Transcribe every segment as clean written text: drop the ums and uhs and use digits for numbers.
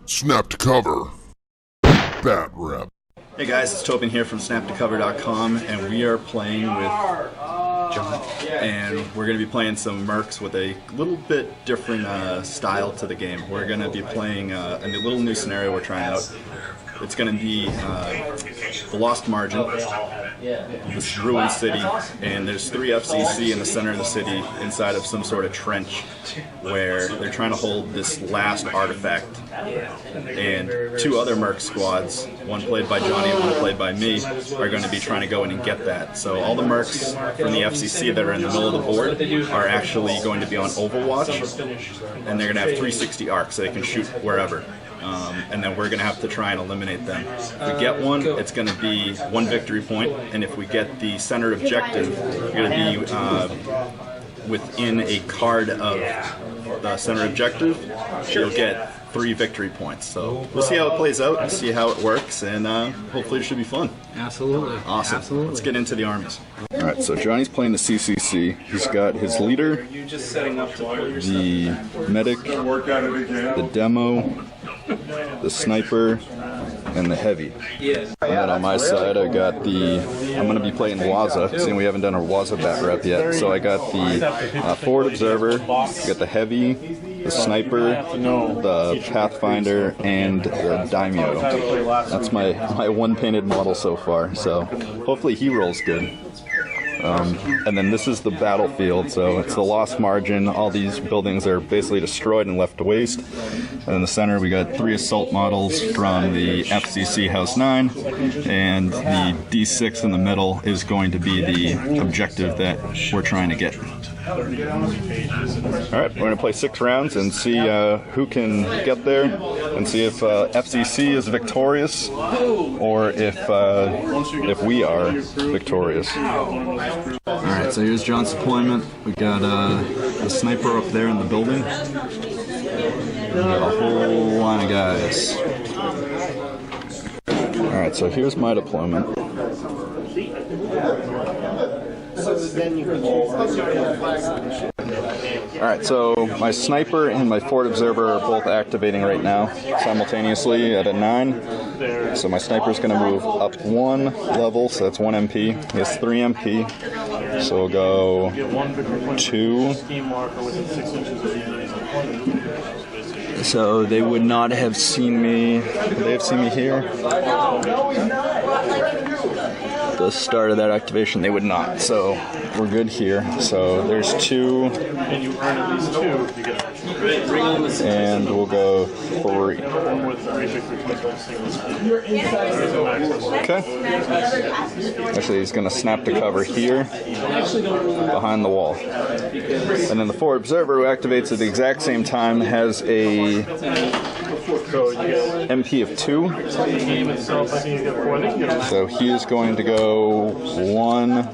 Snap to cover. Bat rep. Hey guys, it's Topin here from snaptocover.com, and we are playing with John. And we're going to be playing some Mercs with a little bit different style to the game. We're going to be playing a little new scenario we're trying out. It's going to be the Lost Margin, this ruined city, and there's 3 FCC in the center of the city inside of some sort of trench where they're trying to hold this last artifact. And 2 other Merc squads, one played by Johnny and one played by me, are going to be trying to go in and get that. So all the Mercs from the FCC that are in the middle of the board are actually going to be on Overwatch, and they're going to have 360 arcs so they can shoot wherever. And then we're going to have to try and eliminate them. If we get one, it's going to be 1 victory point, and if we get the center objective, we're going to be within a card of the center objective. You'll get 3 victory points. So we'll see how it plays out and see how it works, and hopefully it should be fun. Absolutely. Awesome. Absolutely. Let's get into the armies. Alright, so Johnny's playing the CCC. He's got his leader, the medic, the demo, the sniper, and the heavy. And then on my side, I got I'm going to be playing Waza, seeing we haven't done a Waza bat rep yet. So I got the forward observer, I got the heavy, the sniper, the pathfinder, and the daimyo. That's my one painted model so far, so hopefully he rolls good. And then this is the battlefield, so it's the Lost Margin. All these buildings are basically destroyed and left to waste. And in the center we got 3 assault models from the FCC House 9, and the D6 in the middle is going to be the objective that we're trying to get. Alright, we're going to play 6 rounds and see who can get there, and see if FCC is victorious or if we are victorious. Alright, so here's John's deployment. We got the sniper up there in the building. We got a whole line of guys. Alright, so here's my deployment. Alright, so my sniper and my forward observer are both activating right now simultaneously at a 9. So my sniper's going to move up 1 level, so that's 1 MP. He has 3 MP. So we'll go 2. So they would not have seen me. Would they have seen me here? The start of that activation, they would not. So we're good here. So there's 2. And you earn at least 2, you get and we'll go 3. Okay. Actually, he's going to snap to cover here behind the wall. And then the forward observer, who activates at the exact same time, has a MP of 2. So he is going to go 1.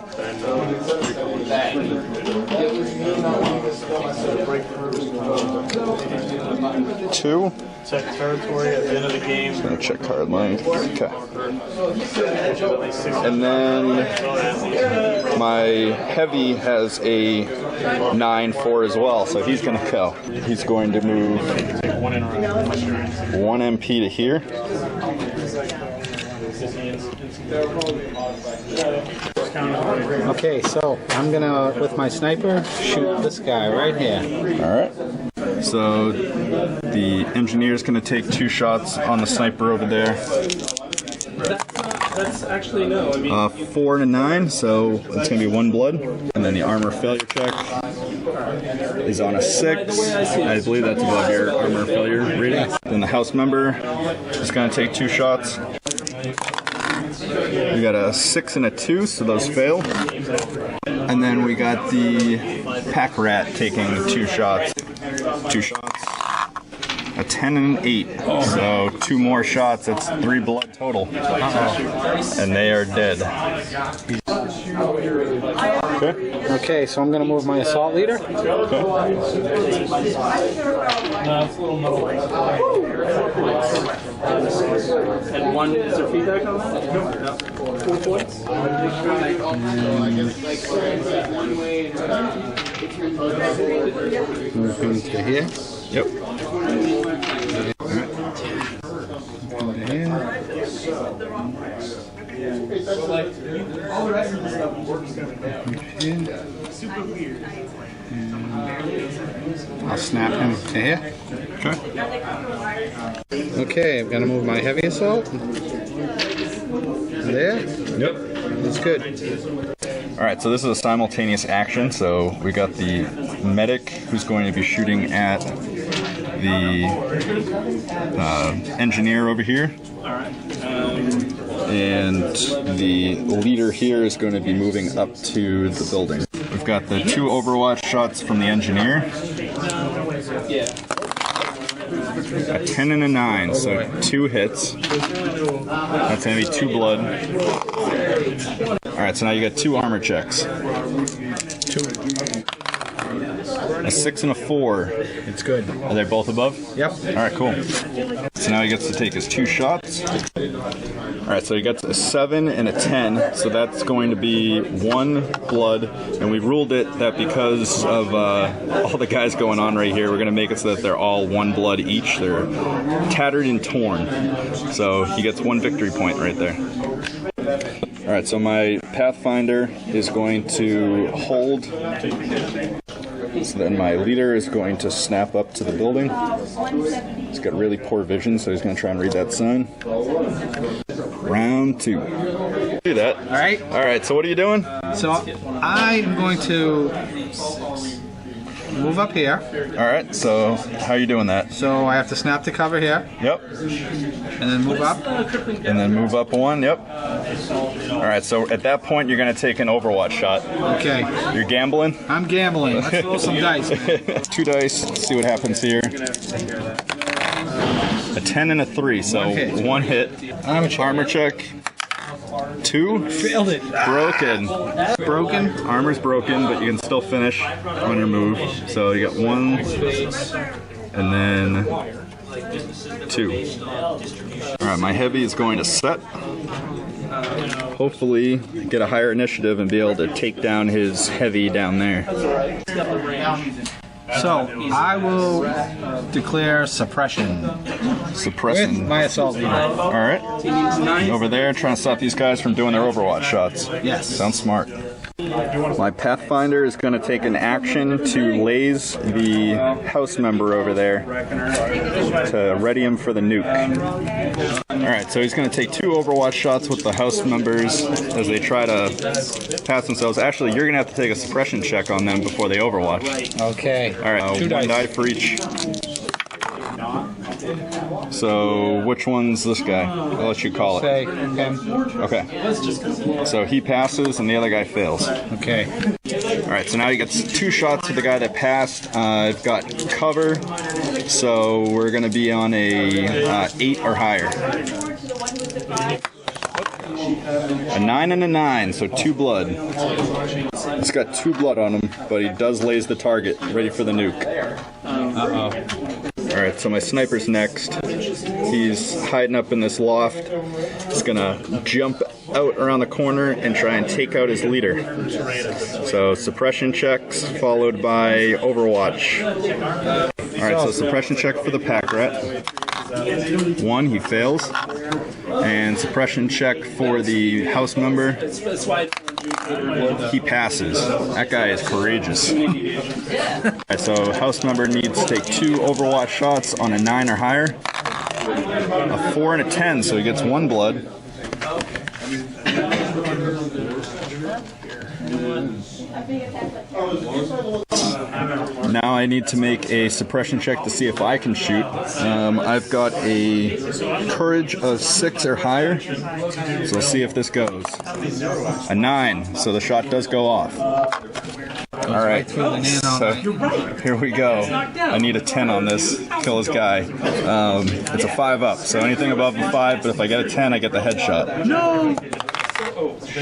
2. Check territory at the end of the game. Just gonna check card length. Okay. And then my heavy has a 9-4 as well, so he's gonna go. He's going to move 1 MP to here. Okay, so I'm gonna, with my sniper, shoot this guy right here. Alright. So the engineer's going to take 2 shots on the sniper over there. That's actually no. I mean, 4 and a 9, so it's going to be 1 blood. And then the armor failure check is on a 6. I believe that's above your armor failure rating. Then the house member is going to take 2 shots. We got a 6 and a 2, so those fail. And then we got the pack rat taking 2 shots. 2 shots. A 10 and an 8. So 2 more shots, that's 3 blood total. And they are dead. Okay. Okay, so I'm gonna move my assault leader. Okay. And 1, is there feedback on that? No. 4 points? Move him to here. Yep. I'll snap him to here. Okay. Okay, I'm gonna move my heavy assault. There. Yep. That's good. All right, so this is a simultaneous action. So we got the medic who's going to be shooting at the engineer over here. And the leader here is going to be moving up to the building. We've got the 2 Overwatch shots from the engineer. A 10 and a 9, so 2 hits. That's going to be 2 blood. Alright, so now you got 2 armor checks. 2. A 6 and a 4. It's good. Are they both above? Yep. Alright, cool. So now he gets to take his 2 shots. Alright, so he gets a 7 and a 10, so that's going to be 1 blood, and we ruled it that because of all the guys going on right here, we're going to make it so that they're all 1 blood each. They're tattered and torn. So he gets 1 victory point right there. Alright, so my Pathfinder is going to hold. So then my leader is going to snap up to the building. He's got really poor vision, so he's going to try and read that sign. Round 2. Do that. All right. All right, so what are you doing? So I am going to move up here. All right, so how are you doing that? So I have to snap to cover here, Yep. and then move up. And then move up 1, yep. All right, so at that point, you're going to take an Overwatch shot. Okay. You're gambling? I'm gambling. Let's roll some dice. 2 dice, let's see what happens here. A 10 and a 3, so 1 hit. Armor check. 2. Failed it. Broken. Broken. Armor's broken, but you can still finish on your move. So you got 1, and then 2. Alright, my heavy is going to set. Hopefully get a higher initiative and be able to take down his heavy down there. So I will declare suppression. Suppressing. With my assault leader. Alright. Over there, trying to stop these guys from doing their Overwatch shots. Yes. Sounds smart. My Pathfinder is going to take an action to laze the house member over there to ready him for the nuke. Alright, so he's going to take 2 Overwatch shots with the house members as they try to pass themselves. Actually, you're going to have to take a suppression check on them before they Overwatch. Okay. Alright, 2 1 dice. die for each. So, which one's this guy? I'll let you call it. Say him. Okay. So he passes and the other guy fails. Okay. Alright, so now he gets 2 shots to the guy that passed. I've got cover, so we're going to be on a 8 or higher. A 9 and a 9, so 2 blood. He's got 2 blood on him, but he does laze the target, ready for the nuke. Uh-oh. Alright, so my sniper's next. He's hiding up in this loft. He's gonna jump out around the corner and try and take out his leader. So suppression checks followed by Overwatch. Alright, so suppression check for the pack rat. 1, he fails. And suppression check for the house member. He passes. That guy is courageous. Alright, so house member needs to take 2 Overwatch shots on a 9 or higher. A 4 and a 10, so he gets 1 blood. Now I need to make a suppression check to see if I can shoot. I've got a courage of 6 or higher, so let's see if this goes. A 9, so the shot does go off. Alright, so here we go. I need a 10 on this, kill this guy. It's a 5 up, so anything above a 5, but if I get a 10, I get the headshot. No!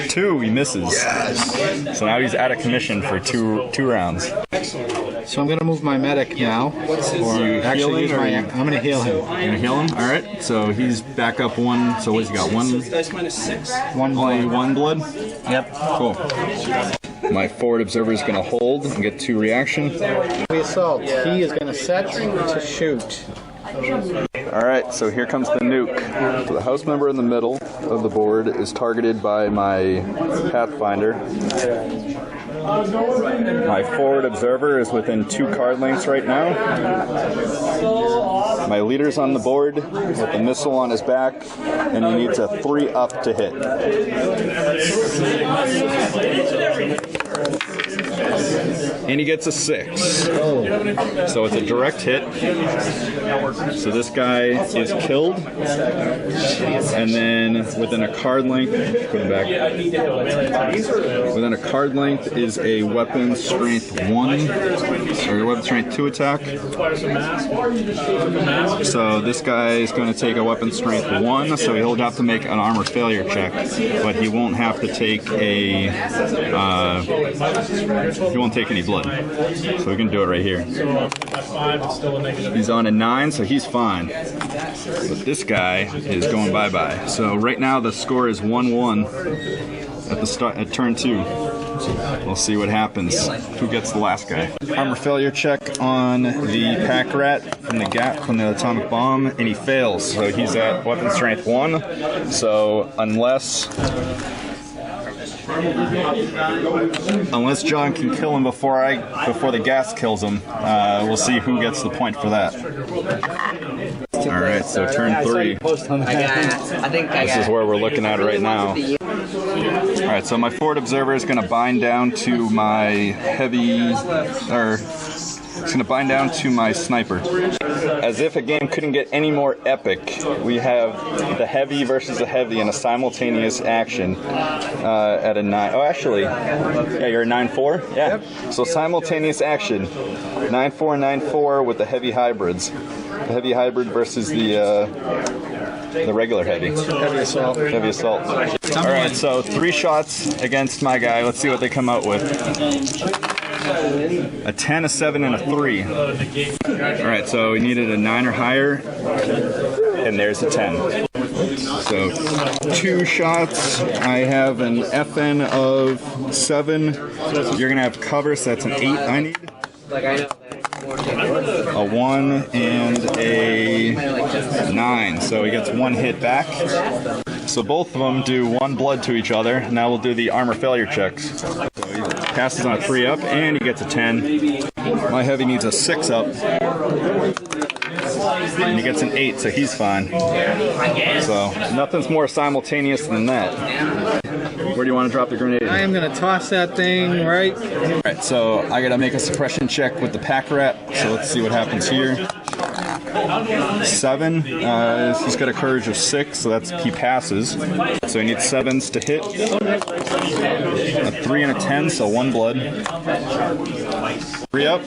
2, he misses. Yes. So now he's out of commission for two rounds. So I'm going to move my medic now. Or actually use my... I'm going to heal him. You're going to heal him? Alright, so he's back up 1. So what's he got? 1? 1 Only blood. 1 blood? Yep. Cool. My forward observer is going to hold and get 2 reaction. Heavy assault. He is going to set to shoot. Alright, so here comes the nuke. So the house member in the middle of the board is targeted by my Pathfinder. My forward observer is within 2 card lengths right now. My leader's on the board with a missile on his back, and he needs a 3-up to hit. And he gets a 6. So it's a direct hit. So this guy is killed. And then within a card length, going back. Within a card length is a weapon strength 1 or weapon strength 2 attack. So this guy is going to take a weapon strength 1, so he'll have to make an armor failure check, but he won't have to take a he won't take any blood, so we can do it right here. He's on a 9, so he's fine, but this guy is going bye-bye. So right now the score is 1-1 at the start at turn 2. We'll see what happens. Who gets the last guy? Armor failure check on the pack rat from the gap from the atomic bomb, and he fails. So he's at weapon strength 1. So unless John can kill him before the gas kills him, we'll see who gets the point for that. All right, so turn 3. This is where we're looking at right now. All right, so my forward observer is going to bind down to my heavy, it's going to bind down to my sniper. As if a game couldn't get any more epic, we have the heavy versus the heavy in a simultaneous action at a 9. Oh, actually, yeah, you're a 9-4? Yeah. Yep. So simultaneous action, 9-4, 9-4 with the heavy hybrids. The heavy hybrid versus the regular heavy. Heavy assault. Heavy assault. All right, so 3 shots against my guy. Let's see what they come out with. A 10, a 7, and a 3. All right, so we needed a 9 or higher, and there's a 10. So 2 shots. I have an FN of 7. You're gonna have cover, so that's an 8 I need. A 1 and a 9, so he gets 1 hit back. So both of them do 1 blood to each other. Now we'll do the armor failure checks. So he passes on a 3-up, and he gets a 10. My heavy needs a 6-up, and he gets an 8, so he's fine. So nothing's more simultaneous than that. Where do you want to drop the grenade? I am going to toss that thing right. All right, so I got to make a suppression check with the pack rat. So let's see what happens here. 7. He's got a courage of 6, so he passes. So he needs 7s to hit. A 3 and a 10, so 1 blood. 3 up.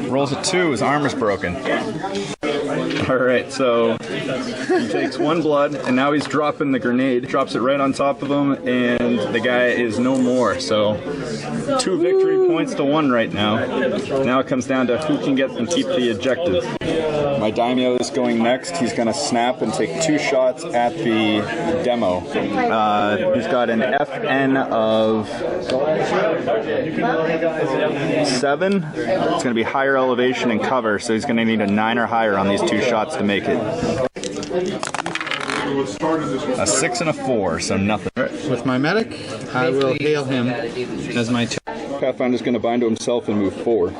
Rolls a 2. His armor's broken. All right, so he takes 1 blood, and now he's dropping the grenade. Drops it right on top of him, and the guy is no more. So 2 victory points to 1 right now. Now it comes down to who can get and keep the objective. My daimyo is going next. He's going to snap and take 2 shots at the demo. He's got an FN of 7. It's going to be higher elevation and cover, so he's going to need a 9 or higher on these 2 shots to make it. A 6 and a 4, so nothing. With my medic, I will hail him as my Pathfinder's going to bind to himself and move 4.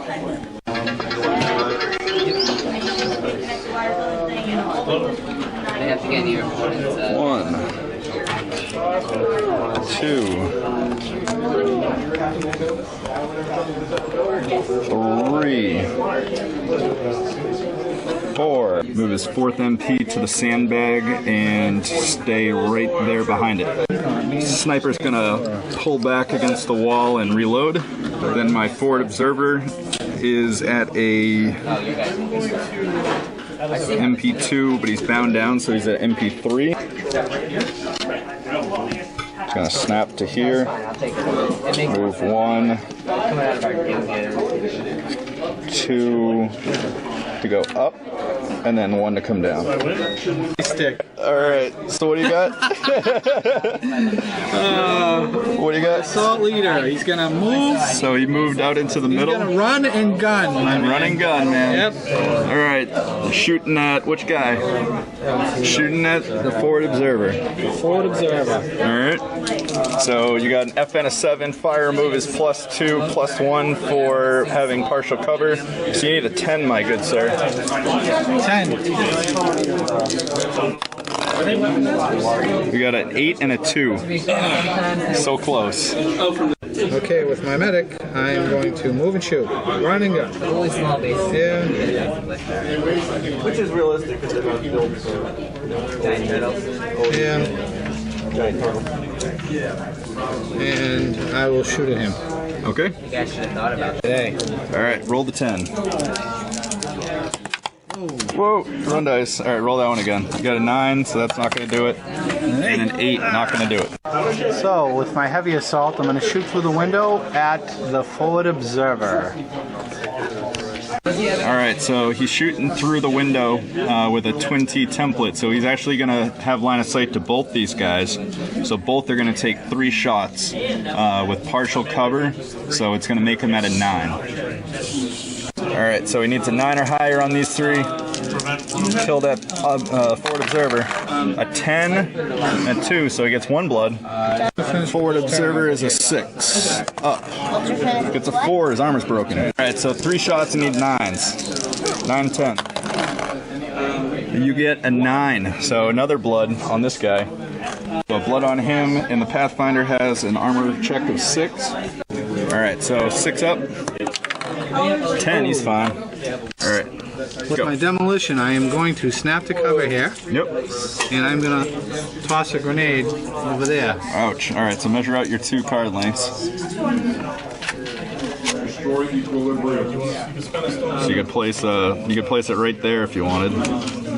I have to get your opponent's 1, 2, 3, 4. Move his 4th MP to the sandbag and stay right there behind it. Sniper's gonna pull back against the wall and reload. Then my forward observer is at a MP2, but he's bound down, so he's at MP3. He's gonna snap to here. Move 1, 2 to go up. and then 1 to come down. Stick. All right. So what do you got? What do you got? Assault leader. He's gonna move. So he moved out into the He's middle. gonna run and gun. My man. Run and gun, man. Yep. All right. Shooting at which guy? Shooting at the forward observer. Forward observer. All right. So you got an FN of 7. Fire move is +2, +1 for having partial cover. So you need a 10, my good sir. 10. We got an 8 and a 2. So close. Okay, with my medic, I am going to move and shoot. Run and gun. Really small base. Yeah. Which is realistic because they're going to build for Giant turtles. Yeah. giant turtle. And I will shoot at him. Okay. You guys should have thought about that. Today. All right. Roll the 10. Whoa. Run dice. All right. Roll that one again. You got a 9, so that's not going to do it. And an 8, not going to do it. So, with my heavy assault, I'm going to shoot through the window at the forward observer. All right, so he's shooting through the window with a Twin T template. So he's actually going to have line of sight to both these guys. So both are going to take 3 shots with partial cover. So it's going to make him at a 9. All right, so he needs a 9 or higher on these 3. Kill that forward observer. A 10 and 2, so he gets 1 blood. Forward observer is a 6. Up. Gets a 4, his armor's broken. All right, so 3 shots, you need 9s. 9, 10. You get a 9, so another blood on this guy. So blood on him, and the Pathfinder has an armor check of 6. All right, so 6 up. 10, he's fine. All right. With my demolition, I am going to snap to cover here, Yep. and I'm going to toss a grenade over there. Ouch. All right, so measure out your 2 card lengths. Destroy equilibrium. So you could place it right there if you wanted.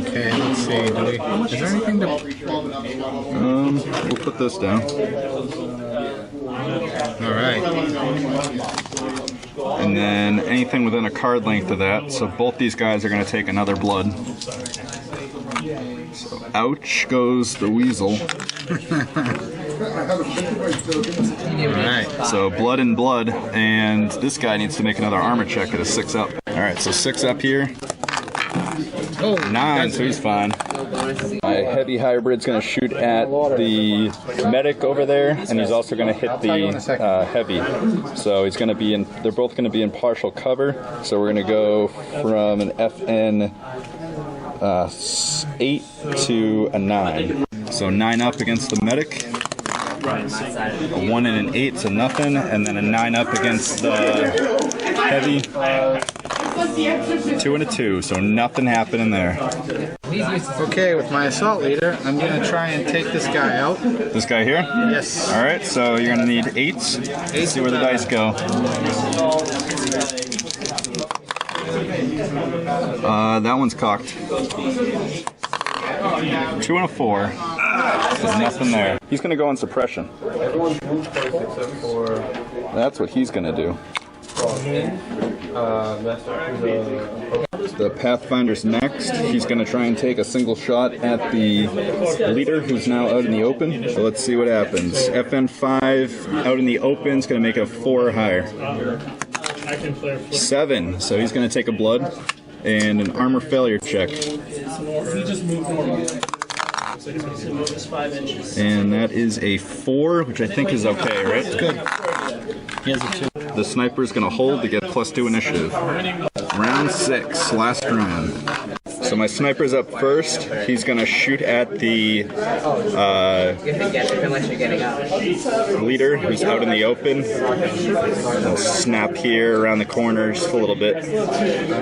Okay, let's see. Is there anything to... We'll put this down. All right. And then anything within a card length of that. So both these guys are going to take another blood. So ouch goes the weasel. All right. So blood and blood, and this guy needs to make another armor check at a 6 up. All right, so 6 up here. Oh, 9, so he's fine. My heavy hybrid's going to shoot at the medic over there, and he's also going to hit the heavy. So he's going to be in. They're both going to be in partial cover. So we're going to go from an FN 8 to a 9. So 9 up against the medic. A 1 and an 8, so nothing, and then a 9 up against the heavy. 2 and a 2, so nothing happening there. okay, with my assault leader, I'm going to try and take this guy out. This guy here? Yes. All right, so you're going to need 8s. Let's see where the dice go. That one's cocked. 2 and a 4. There's nothing there. He's going to go on suppression. That's what he's going to do. The Pathfinder's next. He's going to try and take a single shot at the leader who's now out in the open. So let's see what happens. FN 5 out in the open is going to make a 4 or higher. 7. So he's going to take a blood and an armor failure check. And that is a 4, which I think is okay, right? Good. He has a 2. The sniper's going to hold to get +2 initiative. Round 6, last round. So my sniper's up first. He's going to shoot at the leader who's out in the open. I'll snap here around the corner just a little bit.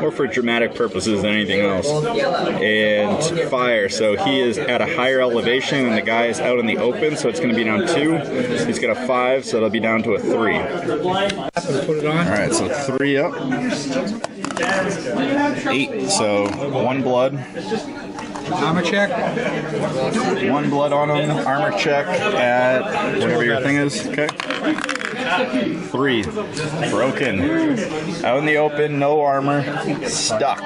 Or for dramatic purposes than anything else. And fire. So he is at a higher elevation and the guy is out in the open, so it's going to be down 2. He's got a 5, so it'll be down to a 3. Put it on. Alright, so 3 up. 8, so 1 blood. Armor check. 1 blood on him. Armor check at whatever your thing is. Okay. 3. Broken. Out in the open, no armor. Stuck.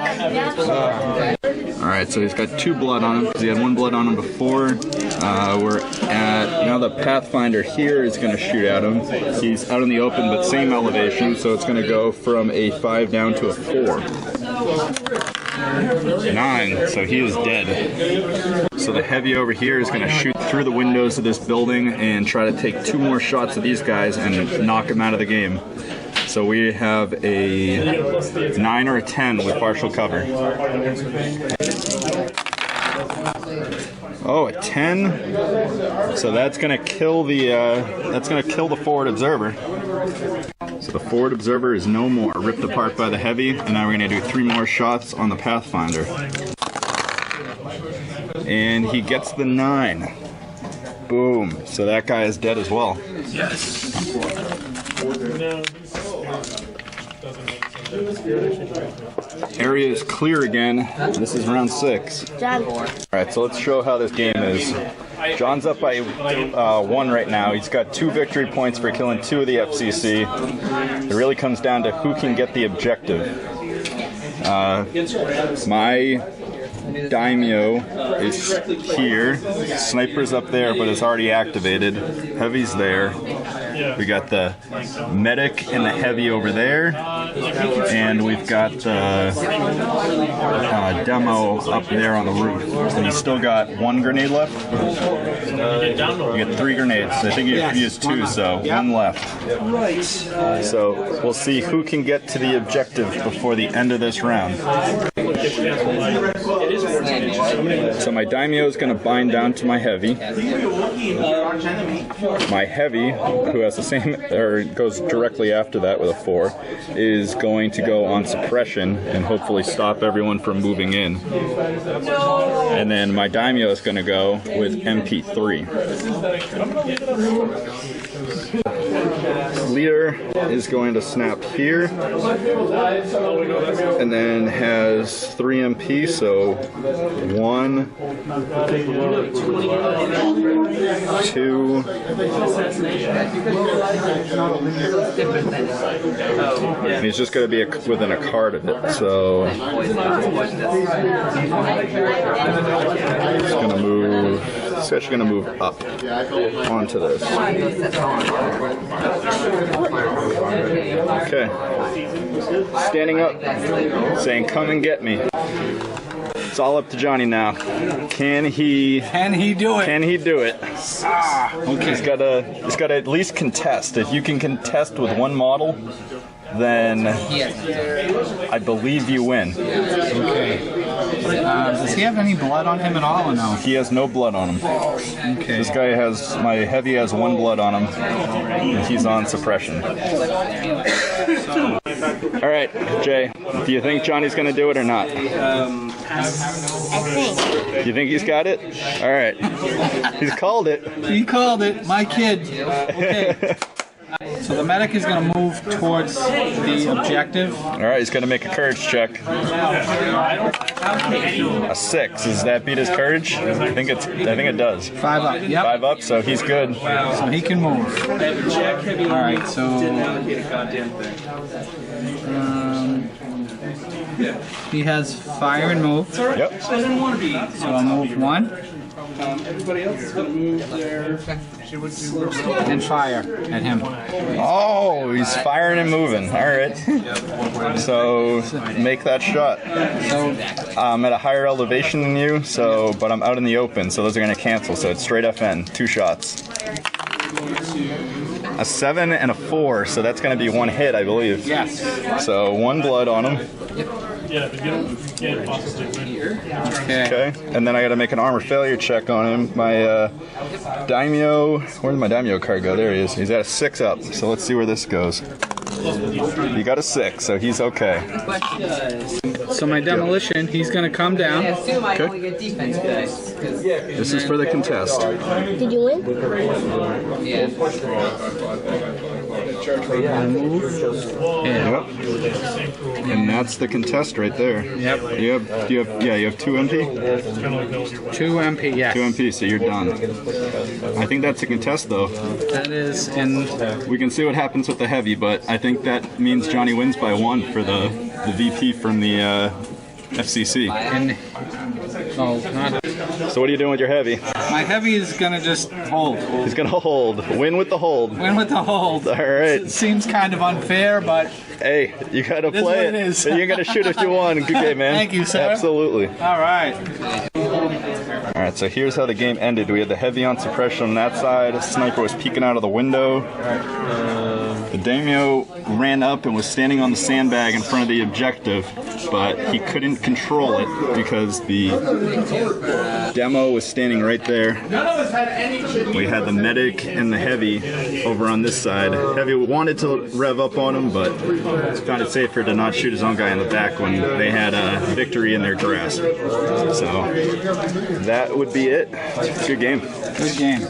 Alright, so he's got 2 blood on him because he had 1 blood on him before. We're at, now the Pathfinder here is going to shoot at him. He's out in the open but same elevation, so it's going to go from a 5 down to a 4. 9, so he is dead. So the heavy over here is going to shoot through the windows of this building and try to take 2 more shots of these guys and knock them out of the game. So we have a 9 or a 10 with partial cover. Oh, a 10. So that's going to kill the forward observer. So the forward observer is no more, ripped apart by the heavy, and now we're going to do 3 more shots on the Pathfinder. And he gets the 9. Boom. So that guy is dead as well. Yes. Area is clear again. This is round 6. Alright, so let's show how this game is. John's up by 1 right now. He's got 2 victory points for killing 2 of the FCC. It really comes down to who can get the objective. My Daimyo is here. Sniper's up there, but it's already activated. Heavy's there. We got the medic and the heavy over there, and we've got the demo up there on the roof. And he's still got 1 grenade left. You get 3 grenades. I think you used 2, so 1 left. So we'll see who can get to the objective before the end of this round. So my Daimyo is going to bind down to my heavy. My heavy, who has the same, or goes directly after that with a 4, is going to go on suppression and hopefully stop everyone from moving in. And then my Daimyo is going to go with MP3. Leader is going to snap here, and then has 3 MP, so 1, 2, and he's just going to be within a card of it, so he's going to move. He's actually going to move up onto this. Okay. Standing up, saying, "Come and get me." It's all up to Johnny now. Can he do it? Can he do it? Okay. He's got to at least contest. If you can contest with 1 model, then I believe you win. Okay. Does he have any blood on him at all or no? He has no blood on him. Okay. This guy has, my heavy has 1 blood on him, and he's on suppression. Alright, Jay, do you think Johnny's going to do it or not? I think. You think he's got it? Alright. He's called it. He called it. My kid. Okay. So the medic is going to move towards the objective. Alright, he's going to make a courage check. A 6. Does that beat his courage? I think it does. 5 up. Yep. 5 up, so he's good. So he can move. Alright, so he has fire and move. Yep. So I'll move 1. And fire at him. Oh, he's firing and moving. Alright. So make that shot. I'm at a higher elevation than you, but I'm out in the open, so those are going to cancel. So it's straight FN. 2 shots. A 7 and a 4, so that's going to be 1 hit, I believe. Yes. So 1 blood on him. Okay, and then I got to make an armor failure check on him. My Daimyo, where did my Daimyo card go? There he is. He's at a 6 up. So let's see where this goes. He got a 6, so he's okay. So my demolition, he's going to come down. I assume I only get defense dice. This is for the contest. Did you win? Yeah. Yep. And that's the contest right there. Yep. You have 2 MP? 2 MP, yes. 2 MP, so you're done. I think that's a contest though. That is in. We can see what happens with the heavy, but I think that means Johnny wins by 1 for the VP from the FCC. Oh, not. So what are you doing with your heavy? My heavy is gonna just hold. He's gonna hold. Win with the hold. Win with the hold. All right. It seems kind of unfair, but Hey, you gotta This is play what it is. You're gonna shoot if you want. Good game, man. Thank you, sir. Absolutely. all right. All right, so here's how the game ended. We had the heavy on suppression on that side. Sniper was peeking out of the window. The daimyo ran up and was standing on the sandbag in front of the objective, but he couldn't control it because the demo was standing right there. We had the medic and the heavy over on this side. Heavy wanted to rev up on him, but it's kind of safer to not shoot his own guy in the back when they had victory in their grasp. So that would be it. Good game. Good game.